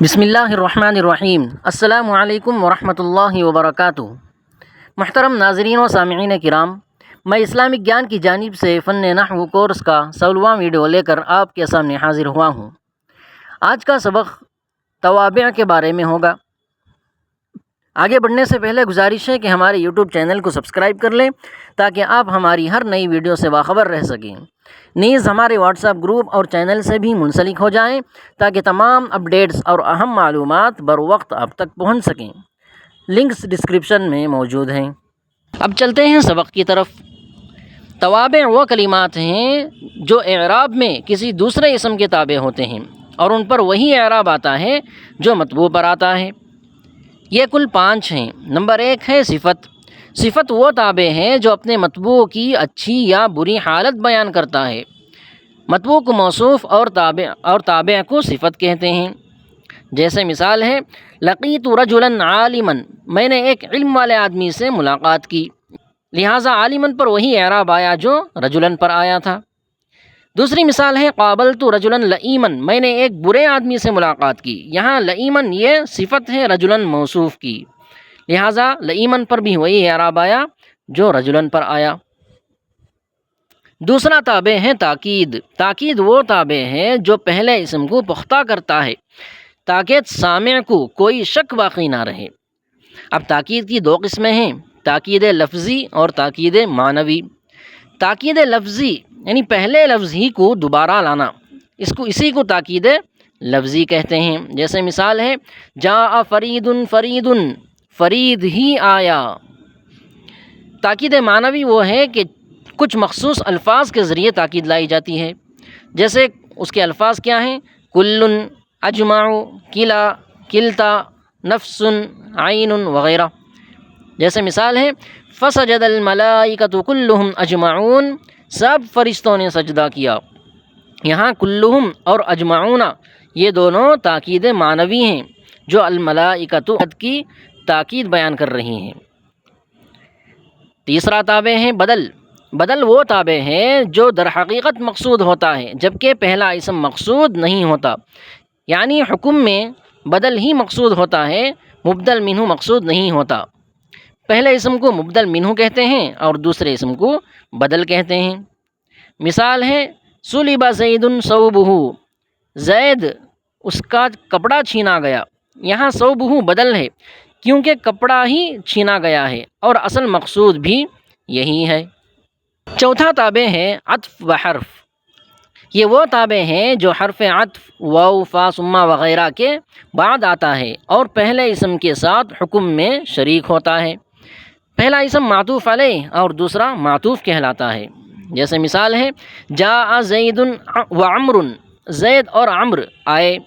بسم اللہ الرحمن الرحیم۔ السلام علیکم ورحمۃ اللہ وبرکاتہ۔ محترم ناظرین و سامعین کرام، میں اسلامک گیان کی جانب سے فن نحو کورس کا 16واں ویڈیو لے کر آپ کے سامنے حاضر ہوا ہوں۔ آج کا سبق توابع کے بارے میں ہوگا۔ آگے بڑھنے سے پہلے گزارش ہے کہ ہمارے یوٹیوب چینل کو سبسکرائب کر لیں تاکہ آپ ہماری ہر نئی ویڈیو سے باخبر رہ سکیں۔ نیز ہمارے واٹس ایپ گروپ اور چینل سے بھی منسلک ہو جائیں تاکہ تمام اپڈیٹس اور اہم معلومات بروقت آپ تک پہنچ سکیں۔ لنکس ڈسکرپشن میں موجود ہیں۔ اب چلتے ہیں سبق کی طرف۔ توابع وہ کلمات ہیں جو اعراب میں کسی دوسرے اسم کے تابع ہوتے ہیں اور ان پر وہی اعراب آتا ہے جو مطبوع پر آتا ہے۔ یہ کل 5 ہیں۔ نمبر 1 ہے صفت۔ صفت وہ تابع ہے جو اپنے مطبوع کی اچھی یا بری حالت بیان کرتا ہے۔ مطبوع کو موصوف اور تابع کو صفت کہتے ہیں۔ جیسے مثال ہے لقیت رجلا عالما، میں نے ایک علم والے آدمی سے ملاقات کی، لہٰذا عالما پر وہی اعراب آیا جو رجلا پر آیا تھا۔ دوسری مثال ہے قابلت رجلا لئیما، میں نے ایک برے آدمی سے ملاقات کی، یہاں لئیما یہ صفت ہے رجلا موصوف کی، لہٰذا لئیما پر بھی وہی اعراب آیا جو رجلا پر آیا۔ دوسرا تابع ہے تاکید۔ تاکید وہ تابع ہے جو پہلے اسم کو پختہ کرتا ہے تاکہ سامع کو کوئی شک باقی نہ رہے۔ اب تاکید کی 2 قسمیں ہیں، تاکید لفظی اور تاکید معنوی۔ تاکید لفظی یعنی پہلے لفظ ہی کو دوبارہ لانا، اسی کو تاکید لفظی کہتے ہیں۔ جیسے مثال ہے جاء فرید فرید، فرید ہی آیا۔ تاکید معنوی وہ ہے کہ کچھ مخصوص الفاظ کے ذریعے تاکید لائی جاتی ہے۔ جیسے اس کے الفاظ کیا ہیں؟ کل، اجمع، کلا، کلتا، نفس، عین وغیرہ۔ جیسے مثال ہے فسجد الملائکۃ کلہم اجمعون، سب فرشتوں نے سجدہ کیا۔ یہاں کلہم اور اجمعون یہ دونوں تاکید معنوی ہیں جو الملائکۃ کی تاکید بیان کر رہی ہیں۔ تیسرا تابع ہے بدل۔ بدل وہ تابع ہے جو در حقیقت مقصود ہوتا ہے جبکہ پہلا اسم مقصود نہیں ہوتا، یعنی حکم میں بدل ہی مقصود ہوتا ہے، مبدل منہ مقصود نہیں ہوتا۔ پہلے اسم کو مبدل منہ کہتے ہیں اور دوسرے اسم کو بدل کہتے ہیں۔ مثال ہے سلب زید ثوبہ، زید اس کا کپڑا چھینا گیا۔ یہاں ثوبہ بدل ہے کیونکہ کپڑا ہی چھینا گیا ہے اور اصل مقصود بھی یہی ہے۔ چوتھا تابع ہے عطف و حرف۔ یہ وہ تابع ہیں جو حرف عطف واو، فا، ثم وغیرہ کے بعد آتا ہے اور پہلے اسم کے ساتھ حکم میں شریک ہوتا ہے۔ پہلا اسم معطوف علیہ اور دوسرا معطوف کہلاتا ہے۔ جیسے مثال ہے جاء زید و عمر، زید اور عمر آئے۔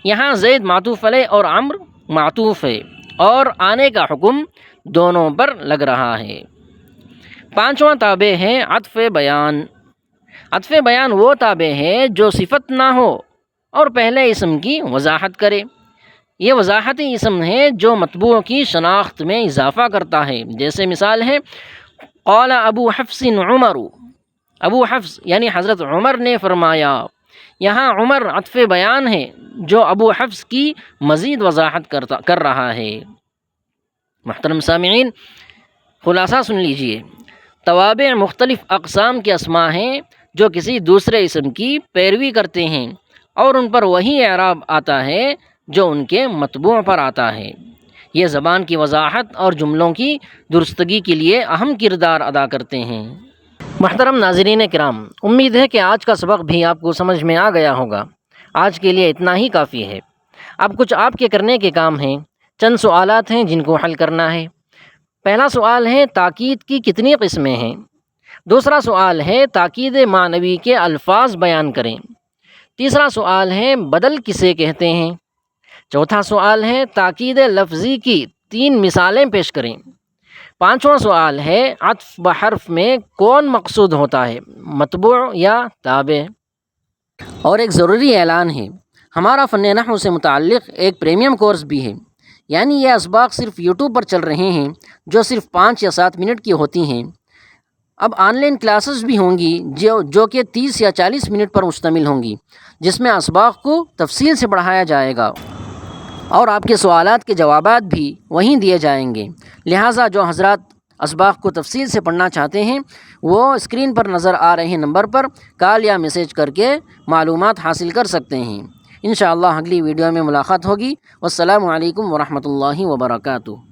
یہاں زید معطوف علیہ اور عمر معطوف ہے اور آنے کا حکم دونوں پر لگ رہا ہے۔ 5واں تابع ہے عطف بیان۔ عطف بیان وہ تابع ہے جو صفت نہ ہو اور پہلے اسم کی وضاحت کرے۔ یہ وضاحتی اسم ہے جو مطبوع کی شناخت میں اضافہ کرتا ہے۔ جیسے مثال ہے قال ابو حفص عمر، ابو حفص یعنی حضرت عمر نے فرمایا۔ یہاں عمر عطف بیان ہے جو ابو حفص کی مزید وضاحت کر رہا ہے۔ محترم سامعین، خلاصہ سن لیجئے۔ توابع مختلف اقسام کے اسماء ہیں جو کسی دوسرے اسم کی پیروی کرتے ہیں اور ان پر وہی اعراب آتا ہے جو ان کے مطبوع پر آتا ہے۔ یہ زبان کی وضاحت اور جملوں کی درستگی کے لیے اہم کردار ادا کرتے ہیں۔ محترم ناظرین کرام، امید ہے کہ آج کا سبق بھی آپ کو سمجھ میں آ گیا ہوگا۔ آج کے لیے اتنا ہی کافی ہے۔ اب کچھ آپ کے کرنے کے کام ہیں۔ چند سوالات ہیں جن کو حل کرنا ہے۔ پہلا سوال ہے تاکید کی کتنی قسمیں ہیں؟ دوسرا سوال ہے تاکید معنوی کے الفاظ بیان کریں۔ تیسرا سوال ہے بدل کسے کہتے ہیں؟ چوتھا سوال ہے تاکید لفظی کی 3 مثالیں پیش کریں۔ 5واں سوال ہے عطف بحرف میں کون مقصود ہوتا ہے، مطبوع یا تابع؟ اور ایک ضروری اعلان ہے، ہمارا فن نحو سے متعلق ایک پریمیم کورس بھی ہے، یعنی یہ اسباق صرف یوٹیوب پر چل رہے ہیں جو صرف 5 یا 7 منٹ کی ہوتی ہیں۔ اب آن لائن کلاسز بھی ہوں گی جو کہ 30 یا 40 منٹ پر مشتمل ہوں گی، جس میں اسباق کو تفصیل سے پڑھایا جائے گا۔ اور آپ کے سوالات کے جوابات بھی وہیں دیے جائیں گے۔ لہٰذا جو حضرات اسباق کو تفصیل سے پڑھنا چاہتے ہیں وہ اسکرین پر نظر آ رہے نمبر پر کال یا میسیج کر کے معلومات حاصل کر سکتے ہیں۔ انشاءاللہ اگلی ویڈیو میں ملاقات ہوگی۔ والسلام علیکم ورحمۃ اللہ وبرکاتہ۔